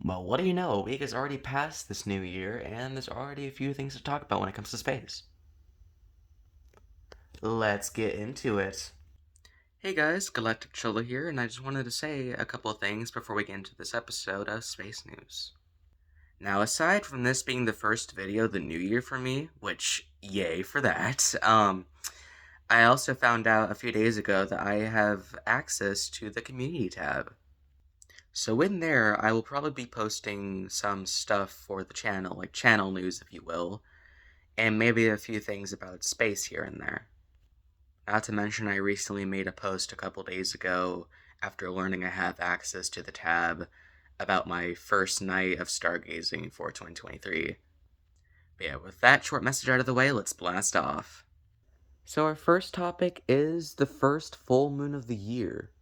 Well, what do you know? A week has already passed this new year, and there's already a few things to talk about when it comes to space. Let's get into it. Hey guys, Galactic here, and I just wanted to say a couple of things before we get into this episode of Space News. Now, aside from this being the first video of the new year for me, which, yay for that, I also found out a few days ago that I have access to the community tab. So in there, I will probably be posting some stuff for the channel, like channel news, if you will, and maybe a few things about space here and there. Not to mention, I recently made a post a couple days ago after learning I have access to the tab about my first night of stargazing for 2023. But yeah, with that short message out of the way, let's blast off. So our first topic is the first full moon of the year.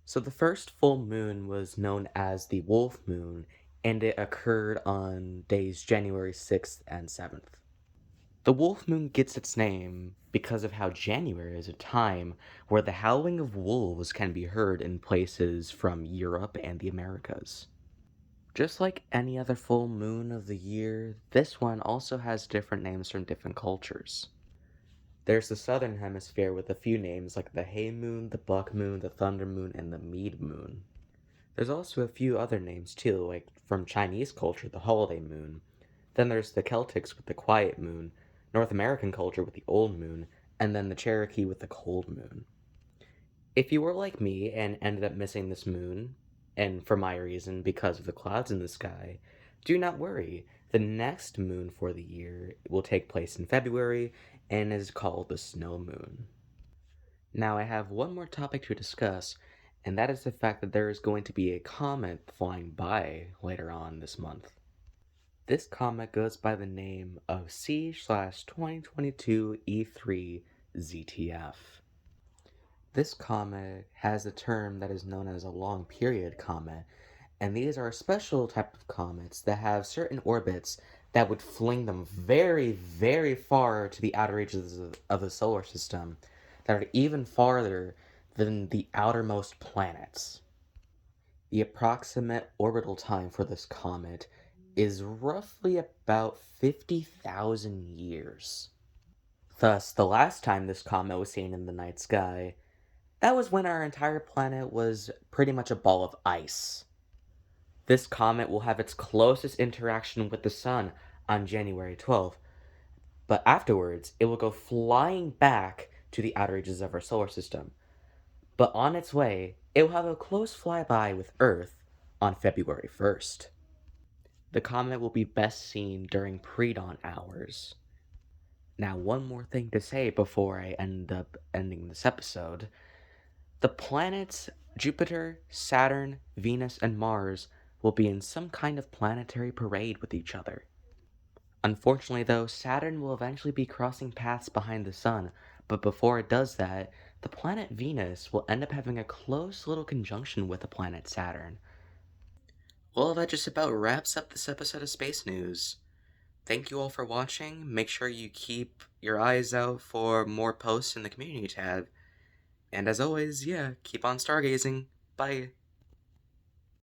So the first full moon was known as the Wolf Moon, and it occurred on days January 6th and 7th. The Wolf Moon gets its name because of how January is a time where the howling of wolves can be heard in places from Europe and the Americas. Just like any other full moon of the year, this one also has different names from different cultures. There's the southern hemisphere with a few names like the Hay Moon, the Buck Moon, the Thunder Moon, and the Mead Moon. There's also a few other names too, like from Chinese culture, the Holiday Moon. Then there's the Celtics with the Quiet Moon, North American culture with the Old Moon, and then the Cherokee with the Cold Moon. If you were like me and ended up missing this moon, and for my reason because of the clouds in the sky, do not worry. The next moon for the year will take place in February and is called the Snow Moon. Now I have one more topic to discuss, and that is the fact that there is going to be a comet flying by later on this month. This comet goes by the name of C/2022 E3 ZTF. This comet has a term that is known as a long period comet, and these are a special type of comets that have certain orbits that would fling them very, very far to the outer reaches of the solar system, that are even farther than the outermost planets. The approximate orbital time for this comet is roughly about 50,000 years. Thus, the last time this comet was seen in the night sky, that was when our entire planet was pretty much a ball of ice. This comet will have its closest interaction with the sun on January 12th, but afterwards it will go flying back to the outer reaches of our solar system. But on its way, it will have a close flyby with Earth on February 1st. The comet will be best seen during pre-dawn hours. Now, one more thing to say before I end up ending this episode. The planets Jupiter, Saturn, Venus, and Mars will be in some kind of planetary parade with each other. Unfortunately, though, Saturn will eventually be crossing paths behind the Sun, but before it does that, the planet Venus will end up having a close little conjunction with the planet Saturn. Well, that just about wraps up this episode of Space News. Thank you all for watching. Make sure you keep your eyes out for more posts in the community tab. And as always, yeah, keep on stargazing. Bye.